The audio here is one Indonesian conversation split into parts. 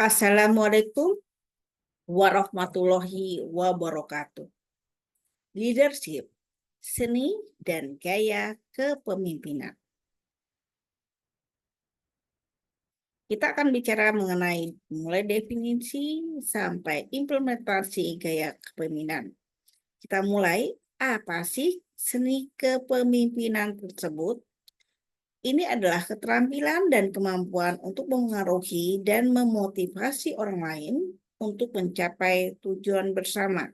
Assalamualaikum warahmatullahi wabarakatuh. Leadership, seni dan gaya kepemimpinan. Kita akan bicara mengenai mulai definisi sampai implementasi gaya kepemimpinan. Kita mulai, apa sih seni kepemimpinan tersebut? Ini adalah keterampilan dan kemampuan untuk mengaruhi dan memotivasi orang lain untuk mencapai tujuan bersama.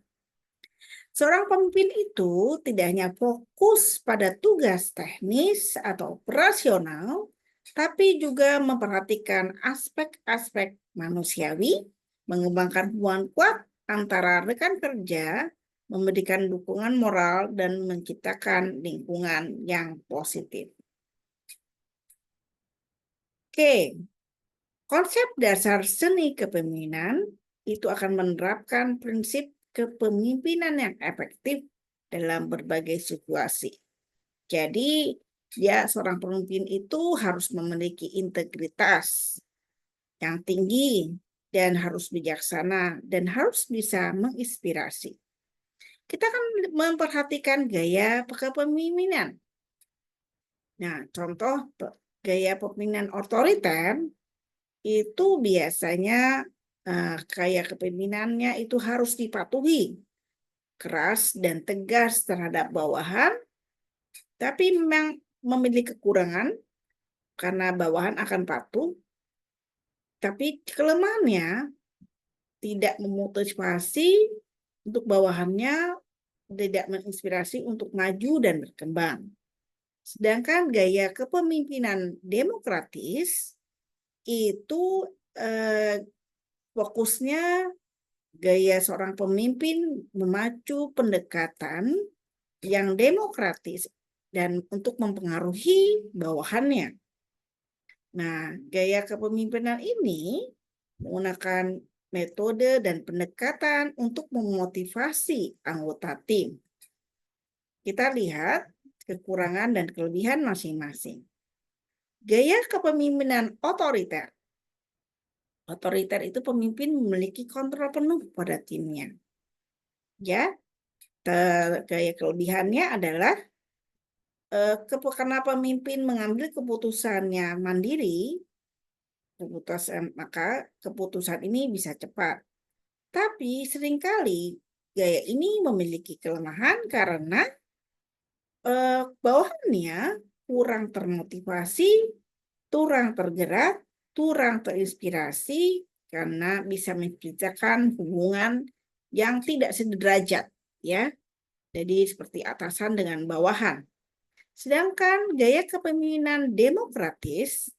Seorang pemimpin itu tidak hanya fokus pada tugas teknis atau operasional, tapi juga memperhatikan aspek-aspek manusiawi, mengembangkan hubungan kuat antara rekan kerja, memberikan dukungan moral, dan menciptakan lingkungan yang positif. Oke, konsep dasar seni kepemimpinan itu akan menerapkan prinsip kepemimpinan yang efektif dalam berbagai situasi. Jadi, seorang pemimpin itu harus memiliki integritas yang tinggi dan harus bijaksana dan harus bisa menginspirasi. Kita akan memperhatikan gaya kepemimpinan. Nah, contoh gaya kepemimpinan otoriter itu biasanya gaya kepemimpinannya itu harus dipatuhi, keras dan tegas terhadap bawahan, tapi memang memiliki kekurangan karena bawahan akan patuh, tapi kelemahannya tidak memotivasi untuk bawahannya, tidak menginspirasi untuk maju dan berkembang. Sedangkan gaya kepemimpinan demokratis itu fokusnya gaya seorang pemimpin memacu pendekatan yang demokratis dan untuk mempengaruhi bawahannya. Nah, gaya kepemimpinan ini menggunakan metode dan pendekatan untuk memotivasi anggota tim. Kita lihat kekurangan dan kelebihan masing-masing. Gaya kepemimpinan otoriter. Otoriter itu pemimpin memiliki kontrol penuh pada timnya. Ya, gaya kelebihannya adalah karena pemimpin mengambil keputusannya mandiri, maka keputusan ini bisa cepat. Tapi seringkali gaya ini memiliki kelemahan karena bawahannya kurang termotivasi, kurang tergerak, kurang terinspirasi karena bisa menciptakan hubungan yang tidak sederajat, ya. Jadi seperti atasan dengan bawahan. Sedangkan gaya kepemimpinan demokratis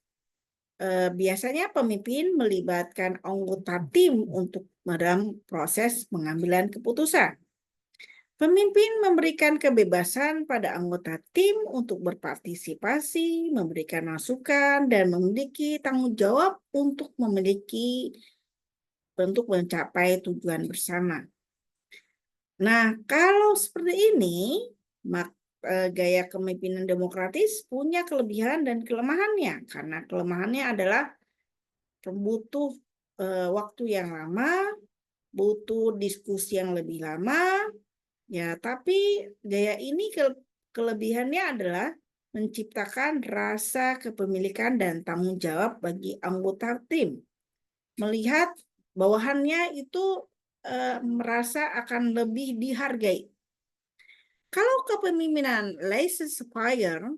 biasanya pemimpin melibatkan anggota tim untuk dalam proses pengambilan keputusan. Pemimpin memberikan kebebasan pada anggota tim untuk berpartisipasi, memberikan masukan, dan memiliki tanggung jawab untuk mencapai tujuan bersama. Nah, kalau seperti ini, gaya kepemimpinan demokratis punya kelebihan dan kelemahannya. Karena kelemahannya adalah butuh waktu yang lama, butuh diskusi yang lebih lama, ya. Tapi gaya ini kelebihannya adalah menciptakan rasa kepemilikan dan tanggung jawab bagi anggota tim. Melihat bawahannya itu merasa akan lebih dihargai. Kalau kepemimpinan laissez-faire,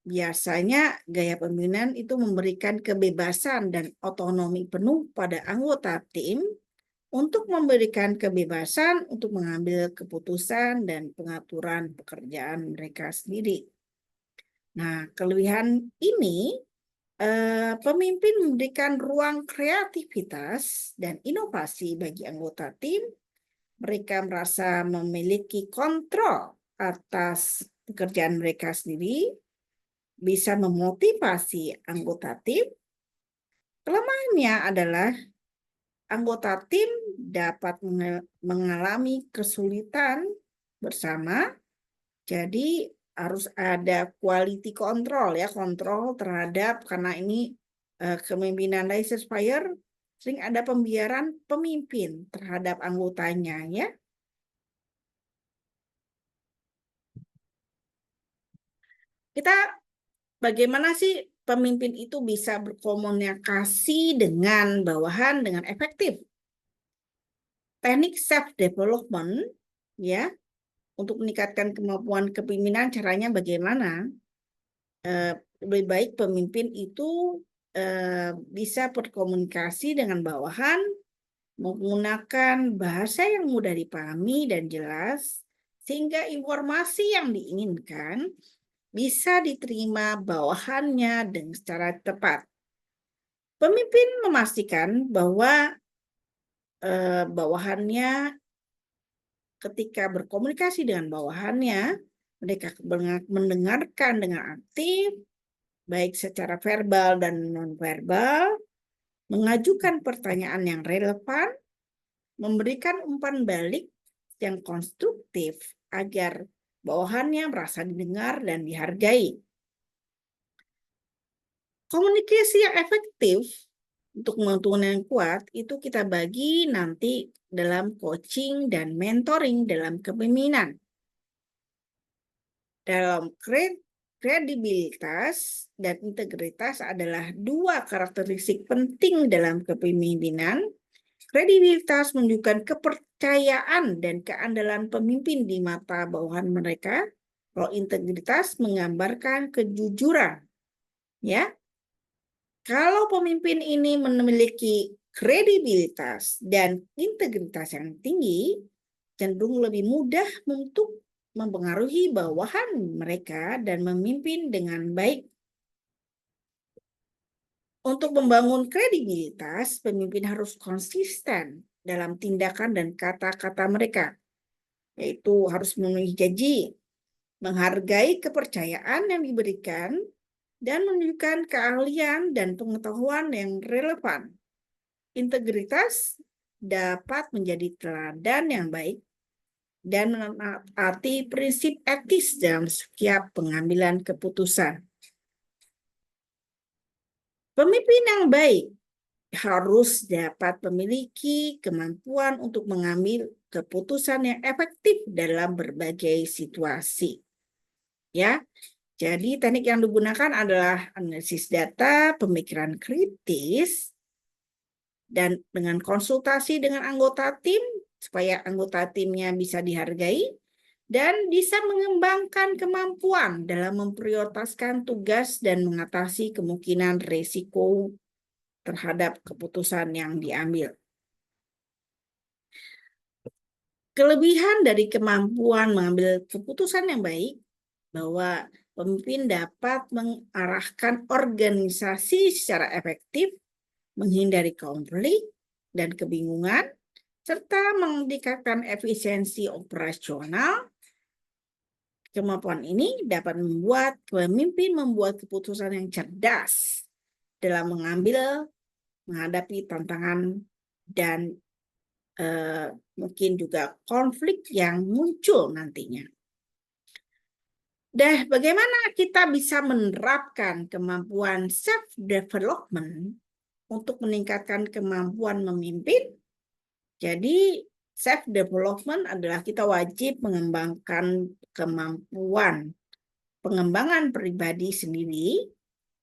biasanya gaya kepemimpinan itu memberikan kebebasan dan otonomi penuh pada anggota tim untuk memberikan kebebasan untuk mengambil keputusan dan pengaturan pekerjaan mereka sendiri. Nah, kelebihan ini pemimpin memberikan ruang kreativitas dan inovasi bagi anggota tim. Mereka merasa memiliki kontrol atas pekerjaan mereka sendiri, bisa memotivasi anggota tim. Kelemahannya adalah anggota tim dapat mengalami kesulitan bersama, jadi harus ada quality control, ya, kontrol terhadap, karena ini kepemimpinan laissez-faire, sering ada pembiaran pemimpin terhadap anggotanya, ya. Bagaimana sih pemimpin itu bisa berkomunikasi dengan bawahan dengan efektif? Teknik self development, ya, untuk meningkatkan kemampuan kepemimpinan, caranya bagaimana? Lebih baik pemimpin itu bisa berkomunikasi dengan bawahan menggunakan bahasa yang mudah dipahami dan jelas, sehingga informasi yang diinginkan bisa diterima bawahannya dengan secara tepat. Pemimpin memastikan bahwa bawahannya ketika berkomunikasi dengan bawahannya, mereka mendengarkan dengan aktif, baik secara verbal dan nonverbal, mengajukan pertanyaan yang relevan, memberikan umpan balik yang konstruktif agar bawahannya merasa didengar dan dihargai. Komunikasi yang efektif untuk membangun yang kuat itu kita bagi nanti dalam coaching dan mentoring dalam kepemimpinan. Dalam kredibilitas dan integritas adalah dua karakteristik penting dalam kepemimpinan. Kredibilitas menunjukkan kepercayaan dan keandalan pemimpin di mata bawahan mereka. Kalau integritas menggambarkan kejujuran, ya. Kalau pemimpin ini memiliki kredibilitas dan integritas yang tinggi, cenderung lebih mudah untuk mempengaruhi bawahan mereka dan memimpin dengan baik. Untuk membangun kredibilitas, pemimpin harus konsisten dalam tindakan dan kata-kata mereka, yaitu harus memenuhi janji, menghargai kepercayaan yang diberikan, dan menunjukkan keahlian dan pengetahuan yang relevan. Integritas dapat menjadi teladan yang baik dan menaati prinsip etis dalam setiap pengambilan keputusan. Pemimpin yang baik harus dapat memiliki kemampuan untuk mengambil keputusan yang efektif dalam berbagai situasi. Ya, jadi teknik yang digunakan adalah analisis data, pemikiran kritis, dan dengan konsultasi dengan anggota tim supaya anggota timnya bisa dihargai dan bisa mengembangkan kemampuan dalam memprioritaskan tugas dan mengatasi kemungkinan risiko terhadap keputusan yang diambil. Kelebihan dari kemampuan mengambil keputusan yang baik bahwa pemimpin dapat mengarahkan organisasi secara efektif, menghindari konflik dan kebingungan, serta meningkatkan efisiensi operasional. Kemampuan ini dapat membuat pemimpin membuat keputusan yang cerdas dalam menghadapi tantangan dan mungkin juga konflik yang muncul nantinya. Bagaimana kita bisa menerapkan kemampuan self-development untuk meningkatkan kemampuan memimpin? Jadi, self-development adalah kita wajib mengembangkan kemampuan pengembangan pribadi sendiri.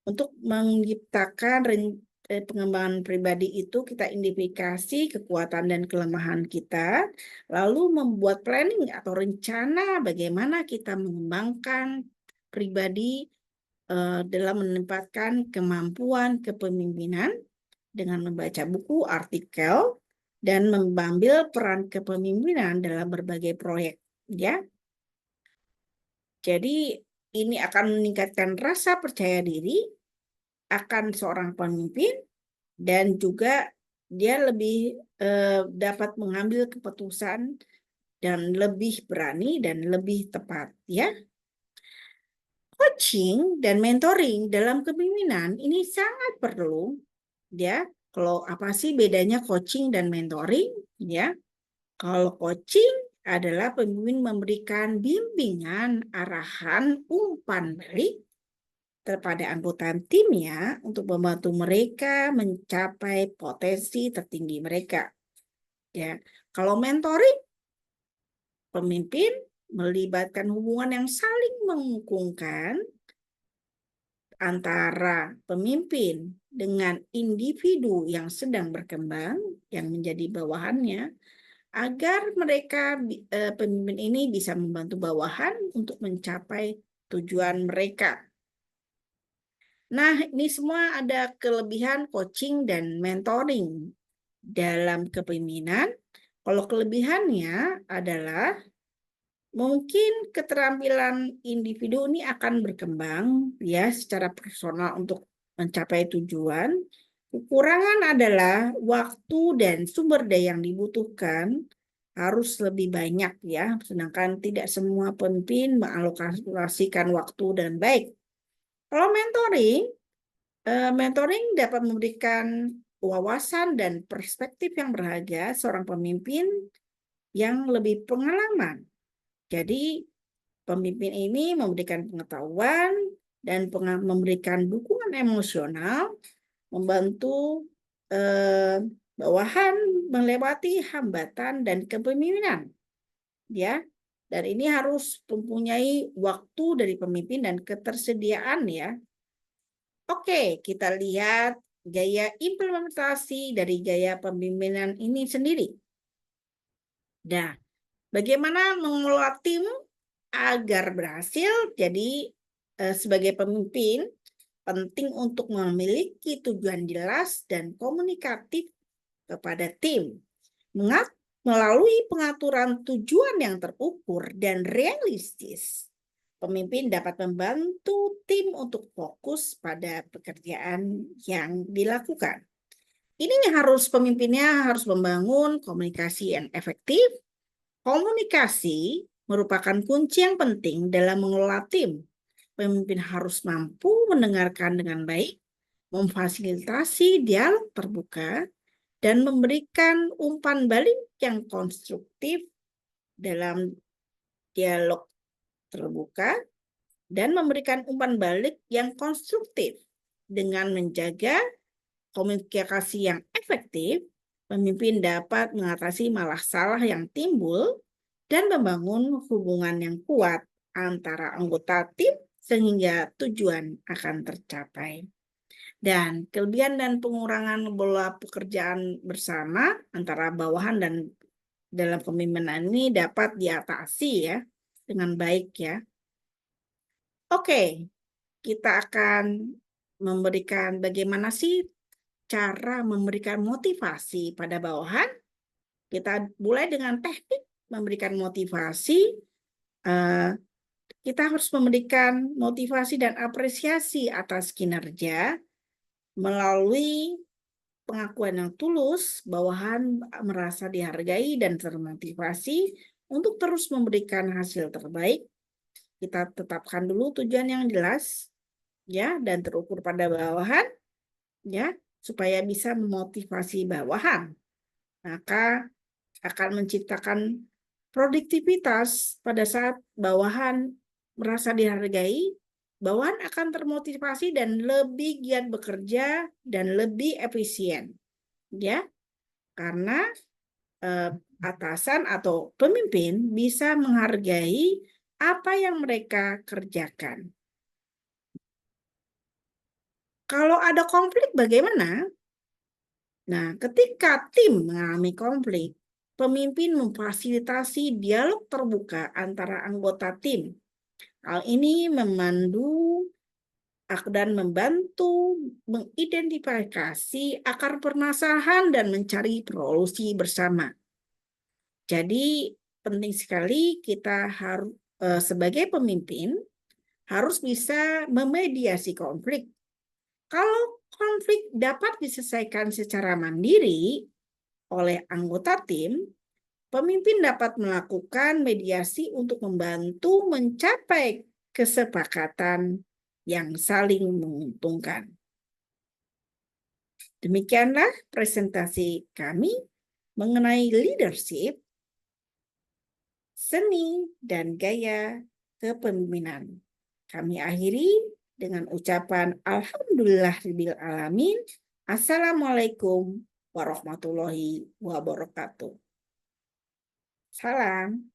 Untuk menciptakan pengembangan pribadi itu kita identifikasi kekuatan dan kelemahan kita, lalu membuat planning atau rencana bagaimana kita mengembangkan pribadi dalam menempatkan kemampuan kepemimpinan dengan membaca buku, artikel, dan mengambil peran kepemimpinan dalam berbagai proyek, ya. Jadi ini akan meningkatkan rasa percaya diri akan seorang pemimpin dan juga dia lebih dapat mengambil keputusan dan lebih berani dan lebih tepat, ya. Coaching dan mentoring dalam kepemimpinan ini sangat perlu, ya. Kalau apa sih bedanya coaching dan mentoring, ya? Kalau coaching adalah pemimpin memberikan bimbingan, arahan, umpan balik kepada anggota timnya untuk membantu mereka mencapai potensi tertinggi mereka. Ya, kalau mentoring, pemimpin melibatkan hubungan yang saling menguntungkan antara pemimpin dengan individu yang sedang berkembang, yang menjadi bawahannya, agar mereka pemimpin ini bisa membantu bawahan untuk mencapai tujuan mereka. Nah, ini semua ada kelebihan coaching dan mentoring dalam kepemimpinan. Kalau kelebihannya adalah mungkin keterampilan individu ini akan berkembang ya secara personal untuk mencapai tujuan. Kekurangan adalah waktu dan sumber daya yang dibutuhkan harus lebih banyak ya, sedangkan tidak semua pemimpin mengalokasikan waktu dan baik. Kalau mentoring dapat memberikan wawasan dan perspektif yang berharga seorang pemimpin yang lebih pengalaman. Jadi pemimpin ini memberikan pengetahuan dan memberikan dukungan emosional, membantu bawahan melewati hambatan dan kepemimpinan, ya. Dan ini harus mempunyai waktu dari pemimpin dan ketersediaan ya. Oke, kita lihat gaya implementasi dari gaya pemimpinan ini sendiri. Nah, bagaimana mengelola tim agar berhasil? Jadi, sebagai pemimpin, penting untuk memiliki tujuan jelas dan komunikatif kepada tim. Melalui pengaturan tujuan yang terukur dan realistis, pemimpin dapat membantu tim untuk fokus pada pekerjaan yang dilakukan. Ini pemimpinnya harus membangun komunikasi yang efektif. Komunikasi merupakan kunci yang penting dalam mengelola tim. Pemimpin harus mampu mendengarkan dengan baik, memfasilitasi dialog terbuka, dan memberikan umpan balik yang konstruktif dalam dialog terbuka, dan memberikan umpan balik yang konstruktif dengan menjaga komunikasi yang efektif. Pemimpin dapat mengatasi masalah yang timbul dan membangun hubungan yang kuat antara anggota tim sehingga tujuan akan tercapai. Dan kelebihan dan pengurangan bola pekerjaan bersama antara bawahan dan dalam kepemimpinan ini dapat diatasi ya dengan baik ya. Oke, kita akan memberikan bagaimana sih cara memberikan motivasi pada bawahan. Kita mulai dengan teknik memberikan motivasi. Kita harus memberikan motivasi dan apresiasi atas kinerja melalui pengakuan yang tulus. Bawahan merasa dihargai dan termotivasi untuk terus memberikan hasil terbaik. Kita tetapkan dulu tujuan yang jelas ya dan terukur pada bawahan ya supaya bisa memotivasi bawahan. Maka akan menciptakan produktivitas pada saat bawahan merasa dihargai, bawahan akan termotivasi dan lebih giat bekerja dan lebih efisien. Ya, karena atasan atau pemimpin bisa menghargai apa yang mereka kerjakan. Kalau ada konflik bagaimana? Nah, ketika tim mengalami konflik, pemimpin memfasilitasi dialog terbuka antara anggota tim. Hal ini memandu dan membantu mengidentifikasi akar permasalahan dan mencari solusi bersama. Jadi penting sekali kita harus sebagai pemimpin harus bisa memediasi konflik. Kalau konflik dapat diselesaikan secara mandiri oleh anggota tim, pemimpin dapat melakukan mediasi untuk membantu mencapai kesepakatan yang saling menguntungkan. Demikianlah presentasi kami mengenai leadership, seni, dan gaya kepemimpinan. Kami akhiri. dengan ucapan Alhamdulillahirabbil alamin. Assalamualaikum warahmatullahi wabarakatuh. Salam.